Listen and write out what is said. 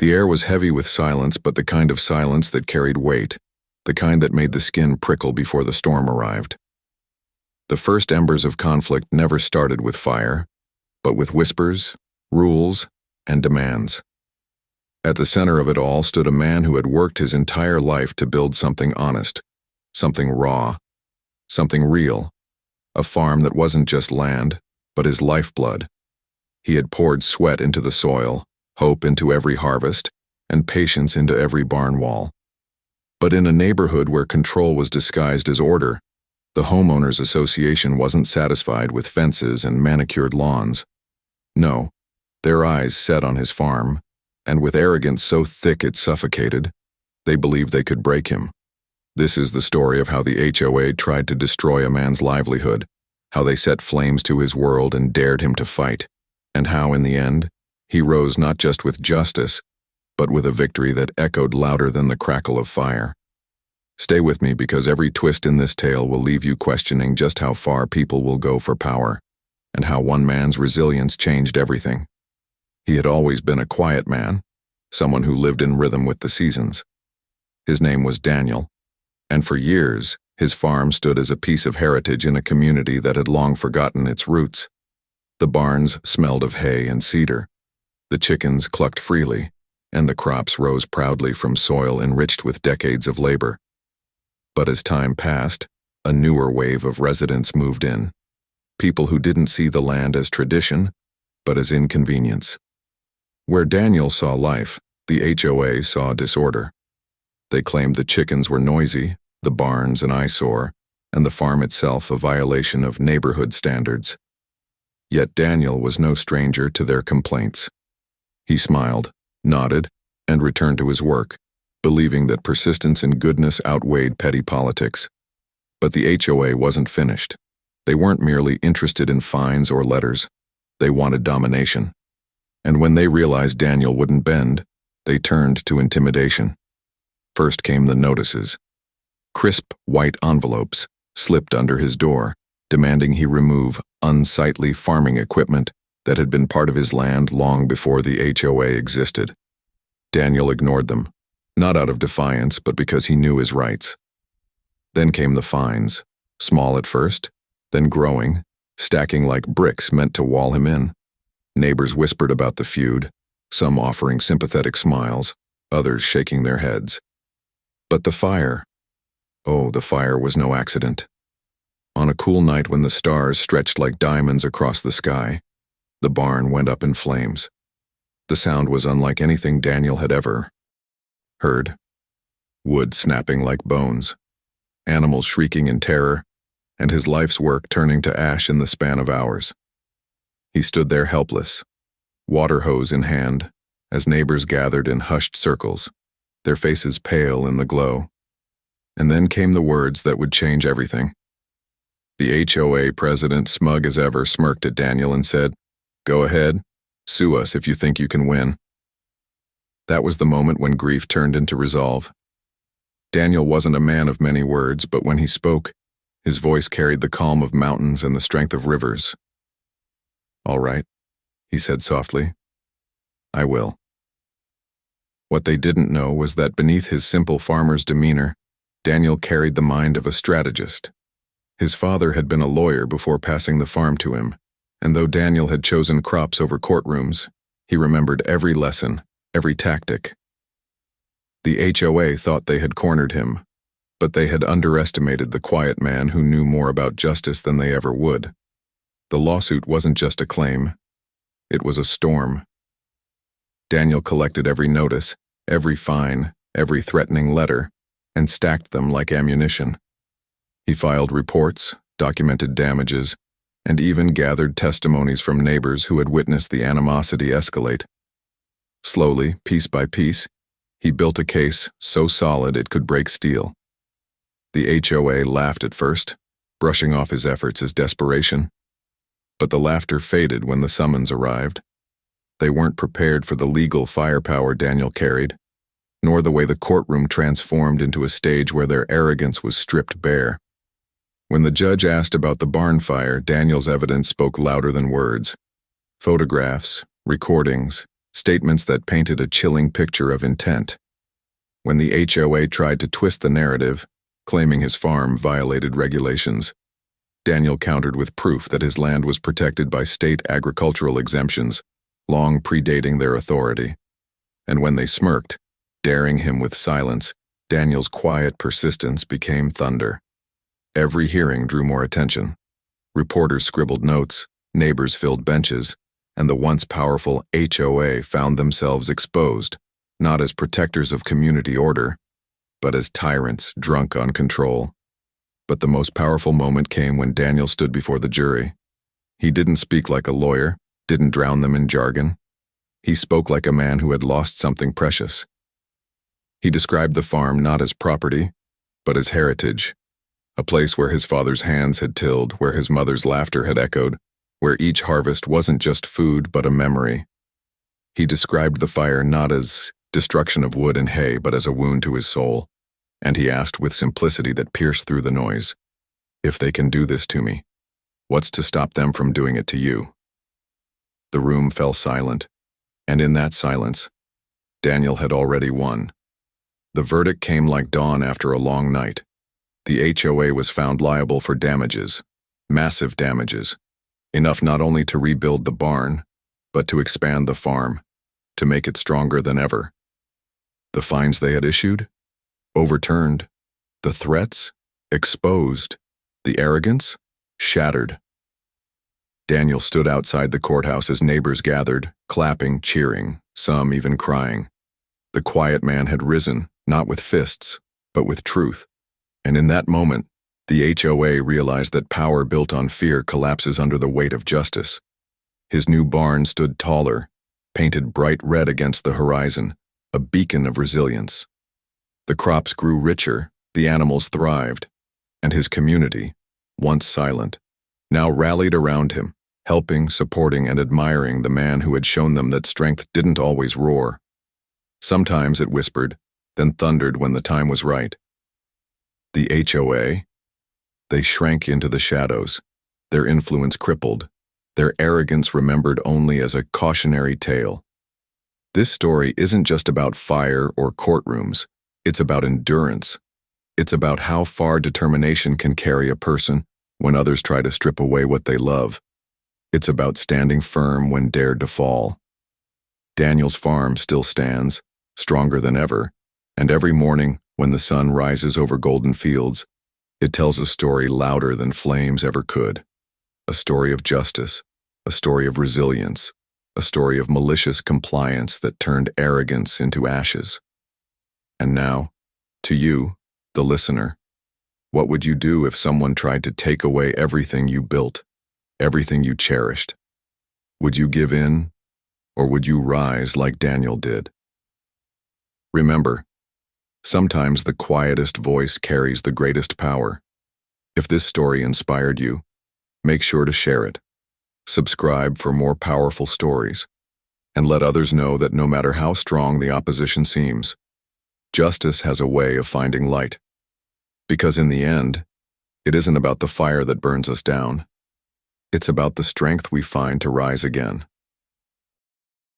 The air was heavy with silence, but the kind of silence that carried weight, the kind that made the skin prickle before the storm arrived. The first embers of conflict never started with fire, but with whispers, rules, and demands. At the center of it all stood a man who had worked his entire life to build something honest, something raw, something real, a farm that wasn't just land, but his lifeblood. He had poured sweat into the soil, hope into every harvest, and patience into every barn wall. But in a neighborhood where control was disguised as order, the homeowners association wasn't satisfied with fences and manicured lawns. No, their eyes set on his farm, and with arrogance so thick it suffocated, they believed they could break him. This is the story of how the HOA tried to destroy a man's livelihood, how they set flames to his world and dared him to fight, and how, in the end, he rose not just with justice, but with a victory that echoed louder than the crackle of fire. Stay with me, because every twist in this tale will leave you questioning just how far people will go for power, and how one man's resilience changed everything. He had always been a quiet man, someone who lived in rhythm with the seasons. His name was Daniel, and for years, his farm stood as a piece of heritage in a community that had long forgotten its roots. The barns smelled of hay and cedar, the chickens clucked freely, and the crops rose proudly from soil enriched with decades of labor. But as time passed, a newer wave of residents moved in, people who didn't see the land as tradition, but as inconvenience. Where Daniel saw life, the HOA saw disorder. They claimed the chickens were noisy, the barns an eyesore, and the farm itself a violation of neighborhood standards. Yet Daniel was no stranger to their complaints. He smiled, nodded, and returned to his work, believing that persistence and goodness outweighed petty politics. But the HOA wasn't finished. They weren't merely interested in fines or letters. They wanted domination. And when they realized Daniel wouldn't bend, they turned to intimidation. First came the notices. Crisp white envelopes slipped under his door, demanding he remove unsightly farming equipment that had been part of his land long before the HOA existed. Daniel ignored them, not out of defiance, but because he knew his rights. Then came the fines, small at first, then growing, stacking like bricks meant to wall him in. Neighbors whispered about the feud, some offering sympathetic smiles, others shaking their heads. But the fire was no accident. On a cool night when the stars stretched like diamonds across the sky, the barn went up in flames. The sound was unlike anything Daniel had ever heard. Wood snapping like bones, animals shrieking in terror, and his life's work turning to ash in the span of hours. He stood there helpless, water hose in hand, as neighbors gathered in hushed circles, their faces pale in the glow. And then came the words that would change everything. The HOA president, smug as ever, smirked at Daniel and said, "Go ahead, sue us if you think you can win." That was the moment when grief turned into resolve. Daniel wasn't a man of many words, but when he spoke, his voice carried the calm of mountains and the strength of rivers. "All right," he said softly. "I will." What they didn't know was that beneath his simple farmer's demeanor, Daniel carried the mind of a strategist. His father had been a lawyer before passing the farm to him, and though Daniel had chosen crops over courtrooms, he remembered every lesson, every tactic. The HOA thought they had cornered him, but they had underestimated the quiet man who knew more about justice than they ever would. The lawsuit wasn't just a claim, it was a storm. Daniel collected every notice, every fine, every threatening letter, and stacked them like ammunition. He filed reports, documented damages, and even gathered testimonies from neighbors who had witnessed the animosity escalate. Slowly, piece by piece, he built a case so solid it could break steel. The HOA laughed at first, brushing off his efforts as desperation. But the laughter faded when the summons arrived. They weren't prepared for the legal firepower Daniel carried, nor the way the courtroom transformed into a stage where their arrogance was stripped bare. When the judge asked about the barn fire, Daniel's evidence spoke louder than words. Photographs, recordings, statements that painted a chilling picture of intent. When the HOA tried to twist the narrative, claiming his farm violated regulations, Daniel countered with proof that his land was protected by state agricultural exemptions, long predating their authority. And when they smirked, daring him with silence, Daniel's quiet persistence became thunder. Every hearing drew more attention. Reporters scribbled notes, neighbors filled benches, and the once powerful HOA found themselves exposed, not as protectors of community order, but as tyrants drunk on control. But the most powerful moment came when Daniel stood before the jury. He didn't speak like a lawyer, didn't drown them in jargon. He spoke like a man who had lost something precious. He described the farm not as property, but as heritage, a place where his father's hands had tilled, where his mother's laughter had echoed, where each harvest wasn't just food but a memory. He described the fire not as destruction of wood and hay, but as a wound to his soul, and he asked with simplicity that pierced through the noise, "If they can do this to me, what's to stop them from doing it to you?" The room fell silent, and in that silence, Daniel had already won. The verdict came like dawn after a long night. The HOA was found liable for damages, massive damages, enough not only to rebuild the barn, but to expand the farm, to make it stronger than ever. The fines they had issued? Overturned. The threats? Exposed. The arrogance? Shattered. Daniel stood outside the courthouse as neighbors gathered, clapping, cheering, some even crying. The quiet man had risen, not with fists, but with truth. And in that moment, the HOA realized that power built on fear collapses under the weight of justice. His new barn stood taller, painted bright red against the horizon, a beacon of resilience. The crops grew richer, the animals thrived, and his community, once silent, now rallied around him, helping, supporting, and admiring the man who had shown them that strength didn't always roar. Sometimes it whispered, then thundered when the time was right. The HOA? They shrank into the shadows, their influence crippled, their arrogance remembered only as a cautionary tale. This story isn't just about fire or courtrooms, it's about endurance. It's about how far determination can carry a person when others try to strip away what they love. It's about standing firm when dared to fall. Daniel's farm still stands, stronger than ever, and every morning when the sun rises over golden fields, it tells a story louder than flames ever could. A story of justice, a story of resilience, a story of malicious compliance that turned arrogance into ashes. And now, to you, the listener, what would you do if someone tried to take away everything you built, everything you cherished? Would you give in, or would you rise like Daniel did? Remember, sometimes the quietest voice carries the greatest power. If this story inspired you, make sure to share it. Subscribe for more powerful stories, and let others know that no matter how strong the opposition seems, justice has a way of finding light. Because in the end, it isn't about the fire that burns us down. It's about the strength we find to rise again.